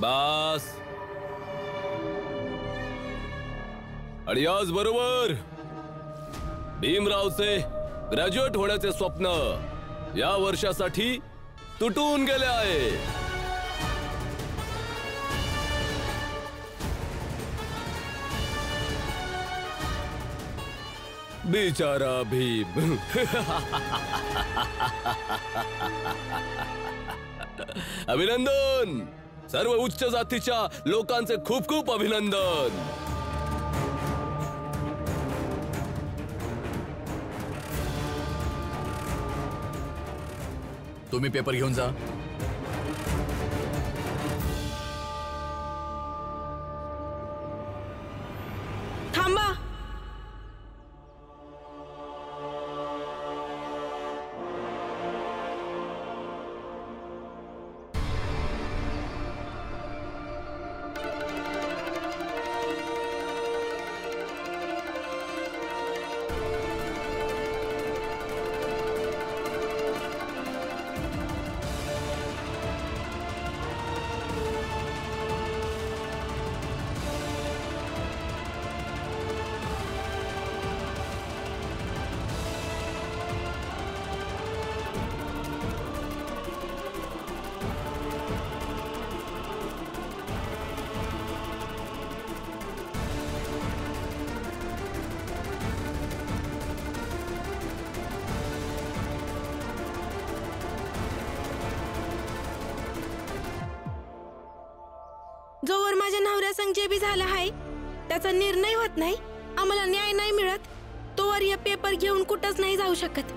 बस. आणि याच बरोबर भीमरावचे ग्रॅज्युएट होण्याचे स्वप्न या वर्षासाठी तुटून गेले आहे. बिचारा भीम. अभिनंदन. सर्व उच्च जातीच्या लोकांचे खूप खूप अभिनंदन. तुम्ही पेपर घेऊन जा. थांबा. जोवर माझ्या नवऱ्यासंग जे बी झालं आहे त्याचा निर्णय होत नाही, आम्हाला न्याय नाही मिळत, तोवर हे पेपर घेऊन कुठंच नाही जाऊ शकत.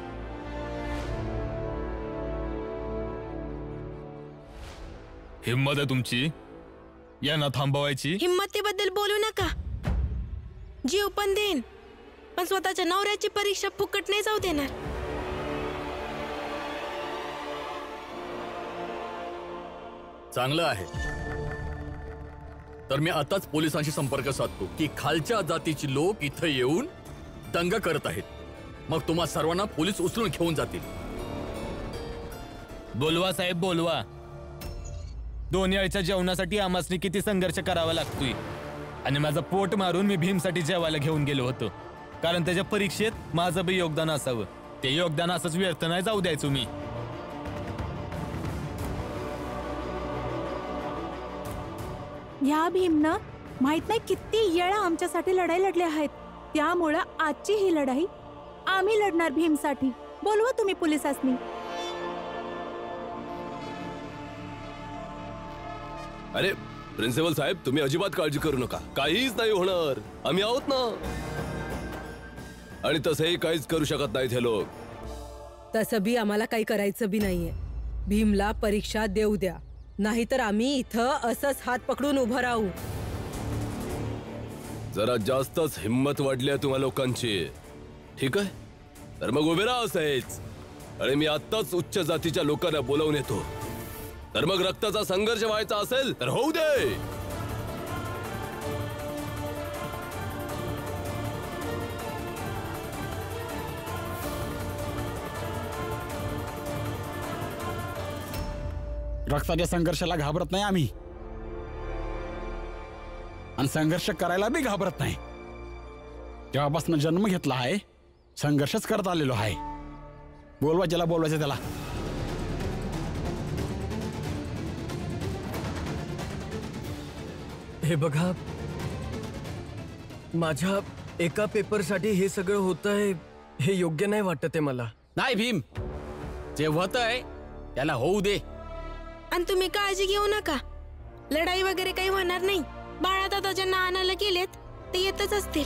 हिम्मत आहे तुमची यांना थांबवायची? हिम्मतीबद्दल बोलू नका. जीव पण देईन, पण स्वतःच्या नवऱ्याची परीक्षा फुकट नाही जाऊ देणार. चांगलं आहे. तर मी आताच पोलिसांशी संपर्क साधतो की खालच्या जातीची लोक इथे येऊन दंगा करत आहेत. मग तुम्हा सर्वांना पोलीस उचलून घेऊन जातील. बोलवा साहेब बोलवा. 2 वेळच्या जेवणासाठी आम्हासनी किती संघर्ष करावा लागतोय. आणि माझं पोट मारून मी भीमसाठी जेवायला घेऊन गेलो होतो, कारण त्याच्या परीक्षेत माझं बी योगदान असावं. ते योगदान असंच व्यर्थ नाही जाऊ द्यायचो मी. या भीमनं माहित नाही किती वेळा आमच्यासाठी लढाई लढल्या आहेत. त्यामुळे आजची ही लढाई आम्ही लढणार भीमसाठी. बोलवा तुम्ही पोलिसांनी. अरे प्रिन्सिपल साहेब, तुम्ही अजिबात काळजी करू नका. काहीच नाही होणार. आम्ही आहोत ना. आणि तसंही काहीच करू शकत नाहीत हे लोक. तसं बी आम्हाला काही करायचं बी नाहीये. भीमला परीक्षा देऊ द्या, नाहीतर आम्ही इथं असंच हात पकडून उभं राहू. जरा जास्तच हिम्मत वाढली आहे तुम्हा लोकांची. ठीक आहे, तर मग उभे राहा असेच. आणि मी आत्ताच उच्च जातीच्या लोकांना बोलावून येतो. तर मग रक्ताचा संघर्ष व्हायचा असेल तर होऊ दे. रक्ताच्या संघर्षाला घाबरत नाही आम्ही, आणि संघर्ष करायला बी घाबरत नाही. जेव्हापासून जन्म घेतला आहे संघर्षच करत आलेलो आहे. बोलवा ज्याला बोलवायचं त्याला. हे बघा, माझ्या एका पेपरसाठी हे सगळं होतंय हे योग्य नाही वाटत आहे मला. नाही भीम, जे होतंय त्याला होऊ दे. आणि तुम्ही काळजी घेऊ नका, लढाई वगैरे काही होणार नाही. बाळा दादा ज्यांना आणायला गेलेत ते येतच असतील.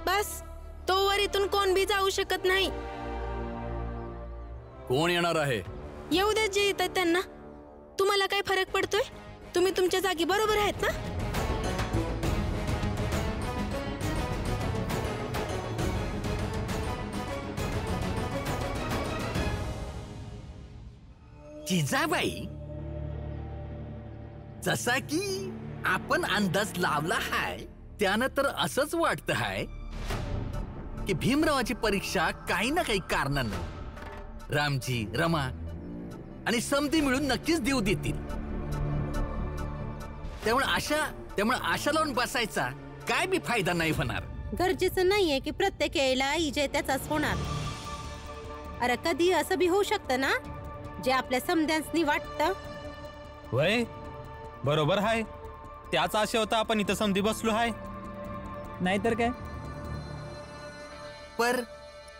बस तोवर इथून कोण बी जाऊ शकत नाही. कोण येणार आहे? येऊ देत जे येतात त्यांना. तुम्हाला काय फरक पडतोय? तुम्ही तुमच्या जागी बरोबर आहेत ना? जिजाबाई, जसा की आपण अंदाज लावला हाय त्यानं तर असंच वाटतं हाय की भीमरावाची परीक्षा काही ना काही कारणानं रामजी, रमा आणि समधी मिळून नक्कीच देऊ देतील. त्यामुळे आशा लावून बसायचा काय बी फायदा नाही होणार. गरजेचं नाहीये की प्रत्येक यायला इजय त्याचाच होणार. अरे कधी असं बी होऊ शकतं ना जे आपल्या समध्यांनी वाटतं. वय बरोबर हाय. त्याच आशे होता आपण इथं समधी बसलो हाय. नाहीतर काय. पर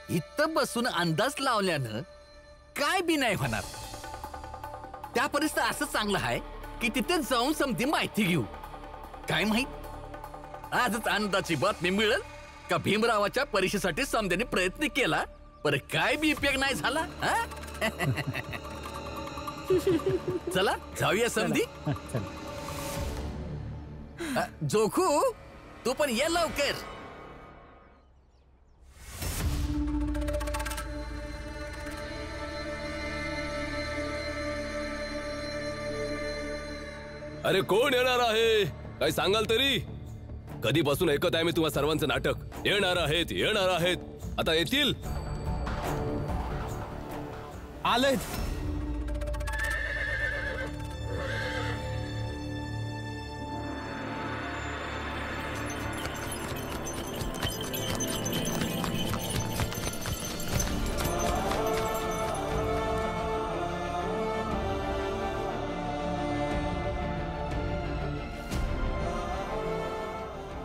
इथं बसून अंदाज लावल्यानं काय बी नाही होणार. त्या परिस्थितीत असं चांगलं आहे की तिथे जाऊन समधी माहिती घेऊ. काय माहित आजच आनंदाची बातमी मिळेल का भीमरावाच्या परीक्षेसाठी समध्याने प्रयत्न केला पर काय बी उपयोग नाही झाला. चला जाऊया समधी. जोखू तू पण ये लवकर. अरे कोण येणार आहे काय सांगाल तरी. कधीपासून ऐकत आहे मी तुम्हा सर्वांचं नाटक. येणार आहेत येणार आहेत. आता येतील. आलेत.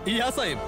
या साहेब.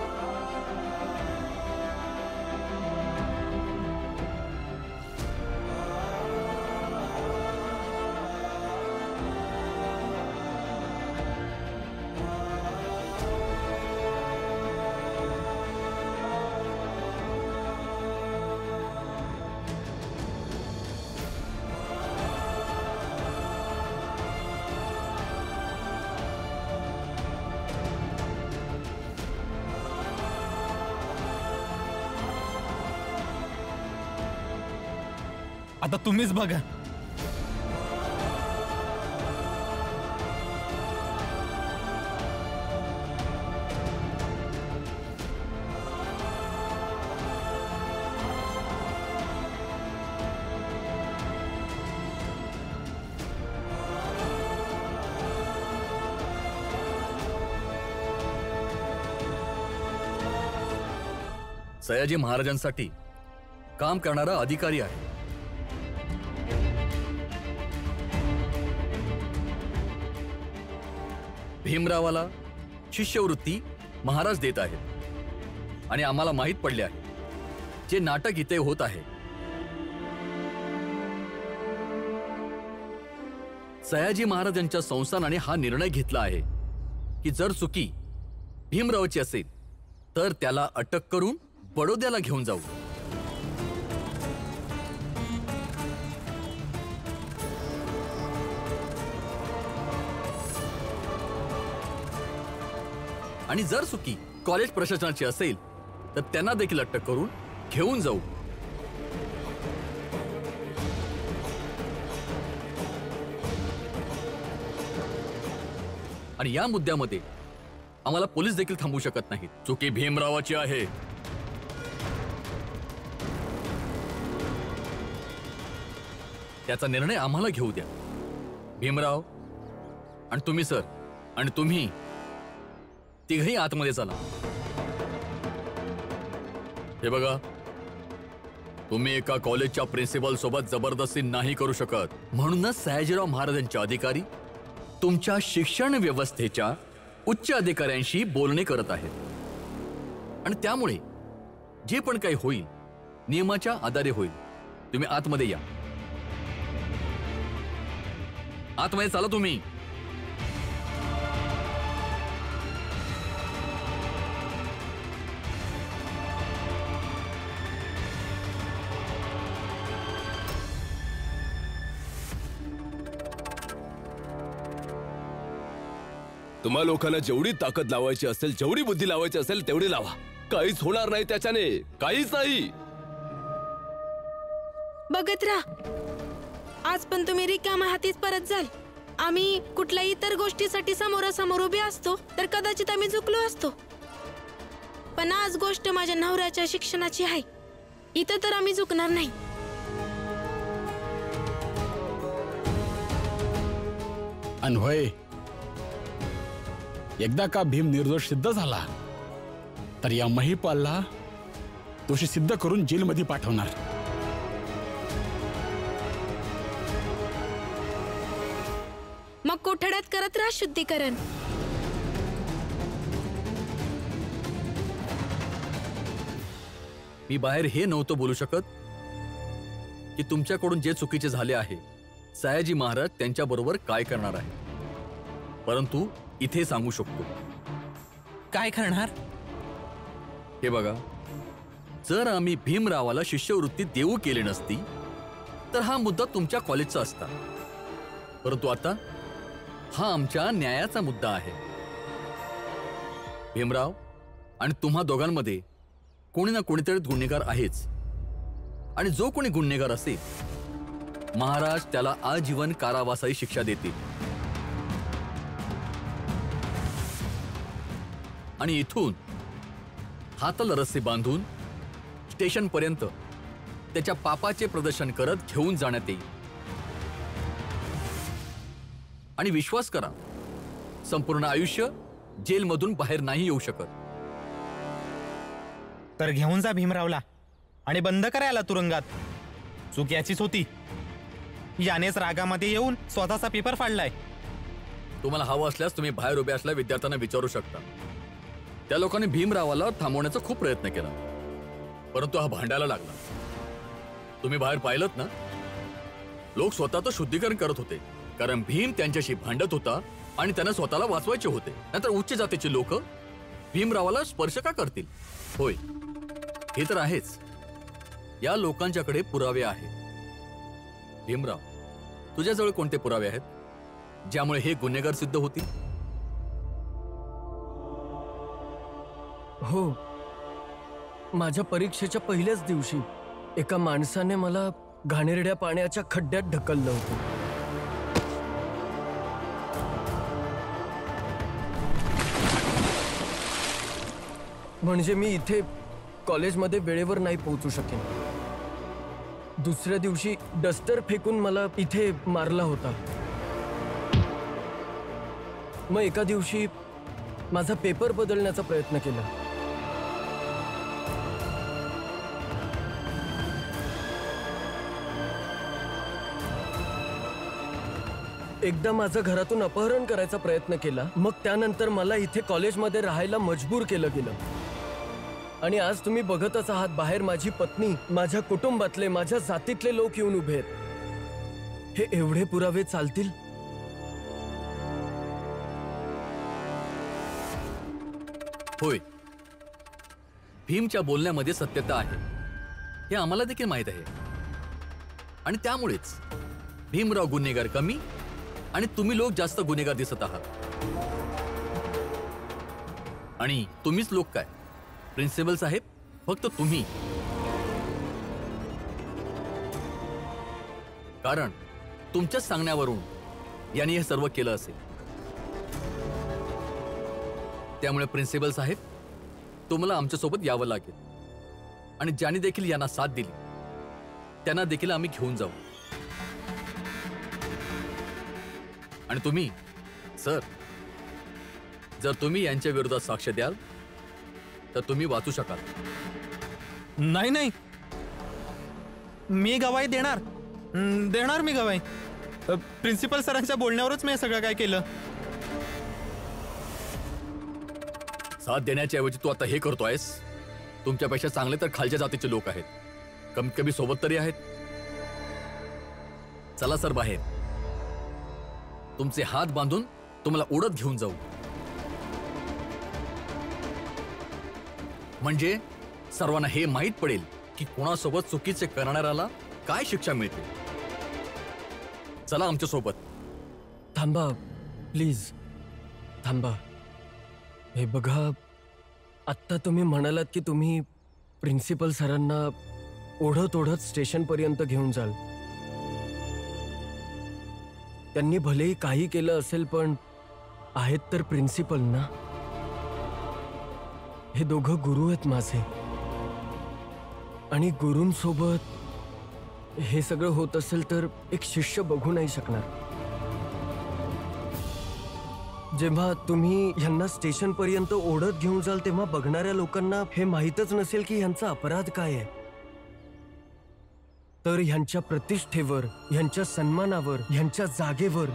आता तुम्हीच बघा. सयाजी महाराजांसाठी काम करणारा अधिकारी आहे. भीमरावाला शिष्यवृत्ती महाराज देत आहेत आणि आम्हाला माहित पडले आहे जे नाटक इथे होत आहे. सयाजी महाराजांच्या संस्थानाने हा निर्णय घेतला आहे की जर चुकी भीमरावाची असेल तर त्याला अटक करून बडोद्याला घेऊन जाऊ. आणि जर चुकी कॉलेज प्रशासनाची असेल तर त्यांना देखील अटक करून घेऊन जाऊ. आणि या मुद्द्यामध्ये आम्हाला पोलीस देखील थांबवू शकत नाहीत. चुकी भीमरावाची आहे. त्याचा निर्णय आम्हाला घेऊ द्या. भीमराव आणि तुम्ही सर आणि तुम्ही तिघही आतमध्ये चला. हे बघा, तुम्ही एका कॉलेजच्या प्रिन्सिपल सोबत जबरदस्ती नाही करू शकत. म्हणूनच सयाजीराव महाराजांचे अधिकारी तुमच्या शिक्षण व्यवस्थेच्या उच्च अधिकाऱ्यांशी बोलणे करत आहेत आणि त्यामुळे जे पण काही होईल नियमाच्या आधारे होईल. तुम्ही आतमध्ये या. आतमध्ये चला तुम्ही. तुम्हा लोकांना जेवढी ताकद लावायची असेल, जेवढी बुद्धी लावायची असेल तेवढी लावा. काहीच होणार नाही त्याच्याने. काहीच नाही. बघत राहा. आज पण तुम्ही रिकाम्या हातीच परत जाल. आम्ही कुठल्याही इतर गोष्टीसाठी समोरासमोर उभे असतो तर कदाचित आम्ही झुकलो असतो. पण आज गोष्ट माझ्या नवऱ्याच्या शिक्षणाची आहे. इथं तर आम्ही झुकणार नाही. अनहोय, एकदा का भीम निर्दोष सिद्ध झाला तर या महिपालला दोषी सिद्ध करून जेलमध्ये पाठवणार. मग कोठड्यात करत राहा शुद्धीकरण. मी बाहेर हे नव्हतं बोलू शकत की तुमच्याकडून जे चुकीचे झाले आहे सयाजी महाराज त्यांच्याबरोबर काय करणार आहे, परंतु इथे सांगू शकतो. काय करणार? हे बघा, जर आम्ही भीमरावाला शिष्यवृत्ती देऊ केली नसती तर हा मुद्दा तुमच्या कॉलेजचा असता, परंतु आता हा आमच्या न्यायाचा मुद्दा आहे. भीमराव आणि तुम्हा दोघांमध्ये कोणी ना कोणीतरी गुन्हेगार आहेच, आणि जो कोणी गुन्हेगार असेल महाराज त्याला आजीवन कारावासाची शिक्षा देतील. आणि इथून हाताला रस्से बांधून स्टेशन पर्यंत त्याच्या पापाचे प्रदर्शन करत घेऊन जाण्यात येईल. आणि विश्वास करा, संपूर्ण आयुष्य जेलमधून बाहेर नाही येऊ शकत. तर घेऊन जा भीमरावला आणि बंद करायला तुरुंगात. चूक याचीच होती. यानेच रागामध्ये येऊन स्वतःचा पेपर फाडलाय. तुम्हाला हवं असल्यास तुम्ही बाहेर उभे असलेल्या विद्यार्थ्यांना विचारू शकता. त्या लोकांनी भीमरावाला थांबवण्याचा खूप प्रयत्न केला, परंतु हा भांडायला लागला. तुम्ही बाहेर पाहिलत ना, लोक स्वतःचं शुद्धीकरण करत होते, कारण भीम त्यांच्याशी भांडत होता आणि त्यांना स्वतःला वाचवायचे होते. नंतर उच्च जातीचे लोक भीमरावाला स्पर्श का करतील? होय, हे तर आहेच. या लोकांच्याकडे पुरावे आहेत. भीमराव, तुझ्याजवळ कोणते पुरावे आहेत ज्यामुळे हे गुन्हेगार सिद्ध होतील? हो, माझ्या परीक्षेच्या पहिल्याच दिवशी एका माणसाने मला घाणेरड्या पाण्याच्या खड्ड्यात ढकललं होतं. म्हणजे मी इथे कॉलेजमध्ये वेळेवर नाही पोहोचू शकेन. दुसऱ्या दिवशी डस्टर फेकून मला इथे मारला होता. मग एका दिवशी माझा पेपर बदलण्याचा प्रयत्न केला. एकदा माझं घरातून अपहरण करायचा प्रयत्न केला. मग त्यानंतर मला इथे कॉलेजमध्ये राहायला मजबूर केलं गेलं. आणि आज तुम्ही बघतच आहात, बाहेर माझी पत्नी, माझ्या कुटुंबातले, माझ्या जातीतले लोक येऊन उभे आहेत. हे एवढे पुरावे चालतील? होय, भीमच्या बोलण्यामध्ये सत्यता आहे हे आम्हाला देखील माहित आहे. आणि त्यामुळेच भीमराव गुन्हेगार कमी आणि तुम्ही लोक जास्त गुन्हेगार दिसत आहात. आणि तुम्हीच लोक काय, प्रिन्सिपल साहेब, फक्त तुम्ही. कारण तुमच्याच सांगण्यावरून यांनी हे सर्व केलं असेल. त्यामुळे प्रिन्सिपल साहेब, तुम्हाला आमच्यासोबत यावं लागेल. आणि ज्यांनी देखील यांना साथ दिली त्यांना देखील आम्ही घेऊन जाऊ. आणि तुम्ही सर, जर तुम्ही यांच्या विरोधात साक्ष द्याल तर तुम्ही वाचू शकाल. नाही नाही, मी गवाही देणार मी गवाही. प्रिन्सिपल सरांच्या बोलण्यावरच मी सगळं काय केलं. साथ देण्याच्या ऐवजी तू आता हे करतोयस. तुमच्यापेक्षा चांगले तर खालच्या जातीचे लोक आहेत, कमीत कमी सोबत तरी आहेत. चला सर बाहेर, तुमचे हात बांधून तुम्हाला उडत घेऊन जाऊ. म्हणजे सर्वांना हे माहीत पडेल की कोणासोबत चुकीचे करणाऱ्याला काय शिक्षा मिळते. चला आमच्या सोबत. थांबा प्लीज, थांबा. हे बघा, आत्ता तुम्ही म्हणालात की तुम्ही प्रिन्सिपल सरांना ओढत ओढत स्टेशनपर्यंत घेऊन जाल. त्यांनी भलेही काही केलं असेल, पण आहेत तर प्रिन्सिपल ना. हे दोघं गुरु आहेत माझे, आणि गुरूंसोबत हे सगळं होत असेल तर एक शिष्य बघू नाही शकणार. जेव्हा तुम्ही ह्यांना स्टेशन पर्यंत ओढत घेऊन जाल तेव्हा बघणाऱ्या लोकांना हे माहीतच नसेल की ह्यांचा अपराध काय आहे. तर ह्यांच्या प्रतिष्ठेवर, ह्यांच्या सन्मानावर, ह्यांच्या जागेवर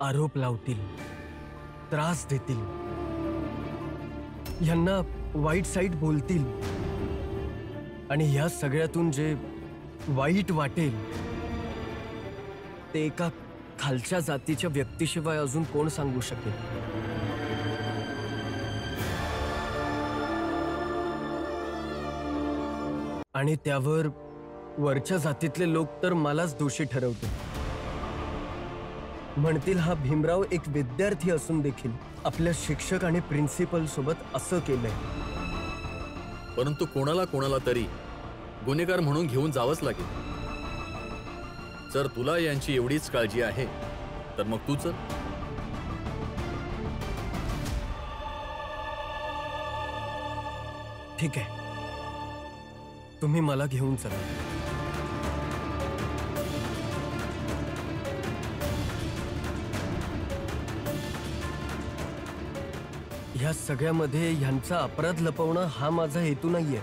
आरोप लावतील, त्रास देतील, ह्यांना वाईट साईड बोलतील. आणि ह्या सगळ्यातून जे वाईट वाटेल ते एका खालच्या जातीच्या व्यक्तीशिवाय अजून कोण सांगू शकेल. आणि त्यावर वरच्या जातीतले लोक तर मलाच दोषी ठरवतील. म्हणतील हा भीमराव एक विद्यार्थी असून देखील आपल्या शिक्षक आणि प्रिन्सिपल सोबत असं केलंय. परंतु कोणाला तरी गुन्हेगार म्हणून घेऊन जावंच लागेल. जर तुला यांची एवढीच काळजी आहे तर मग तू चल. ठीक आहे, तुम्ही मला घेऊन चला. ह्या सगळ्यामध्ये ह्यांचा अपराध लपवणं हा माझा हेतू नाहीये.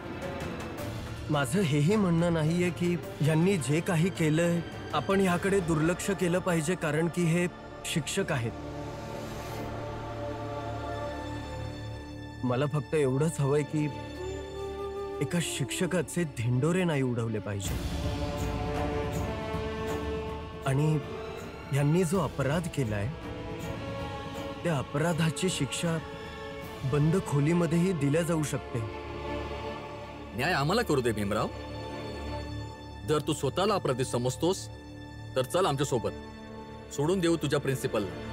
माझं हेही म्हणणं नाहीये की ह्यांनी जे काही केलंय आपण ह्याकडे दुर्लक्ष केलं पाहिजे कारण की हे शिक्षक आहेत. मला फक्त एवढंच हवंय की एका शिक्षकाचे धिंडोरे नाही उडवले पाहिजे. आणि ह्यांनी जो अपराध केलाय त्या अपराधाची शिक्षा बंद खोलीमध्येही दिल्या जाऊ शकते. न्याय आम्हाला करू दे भीमराव. जर तू स्वतःला अपराधी समजतोस तर चल आमच्या सोबत. सोडून देऊ तुझ्या प्रिन्सिपलला.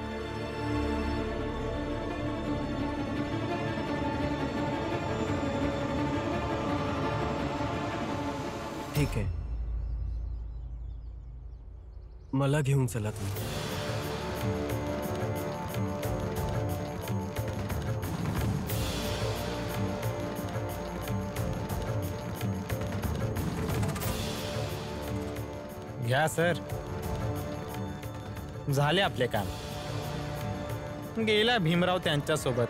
ठीक आहे, मला घेऊन चला तुम्ही. घ्या सर, झाले आपले काम. गेला भीमराव त्यांच्यासोबत.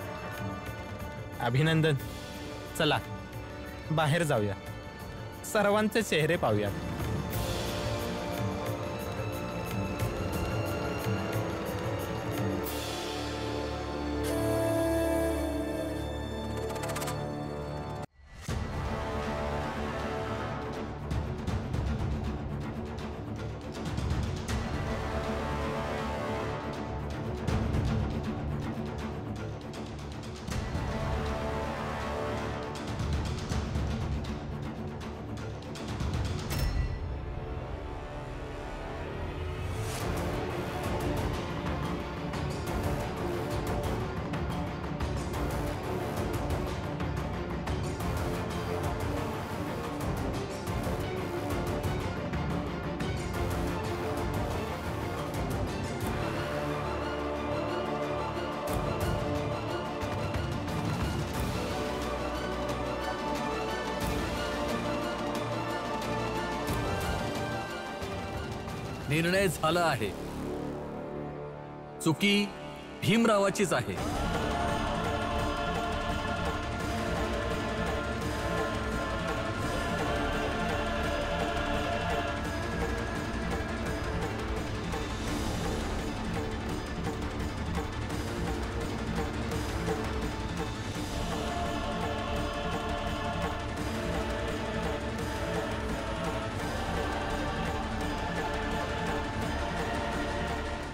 अभिनंदन. चला बाहेर जाऊया, सर्वांचे चेहरे पाहूयात. निर्णय झाला आहे. चुकी भीमरावाचीच आहे.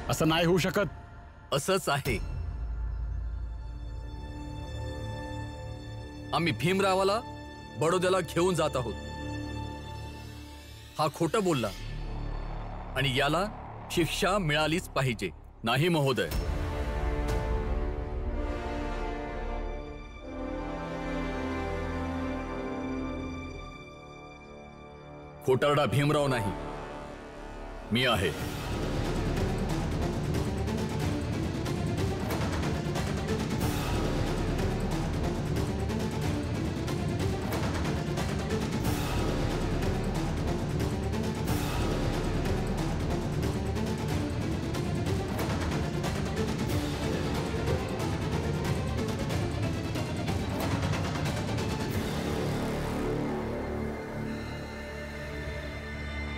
असं नाही होऊ शकत. असंच आहे. आम्ही भीमरावाला बडोद्याला घेऊन जात आहोत. हा खोटं बोलला आणि याला शिक्षा मिळालीच पाहिजे. नाही महोदय. खोटारडा भीमराव नाही, मी आहे.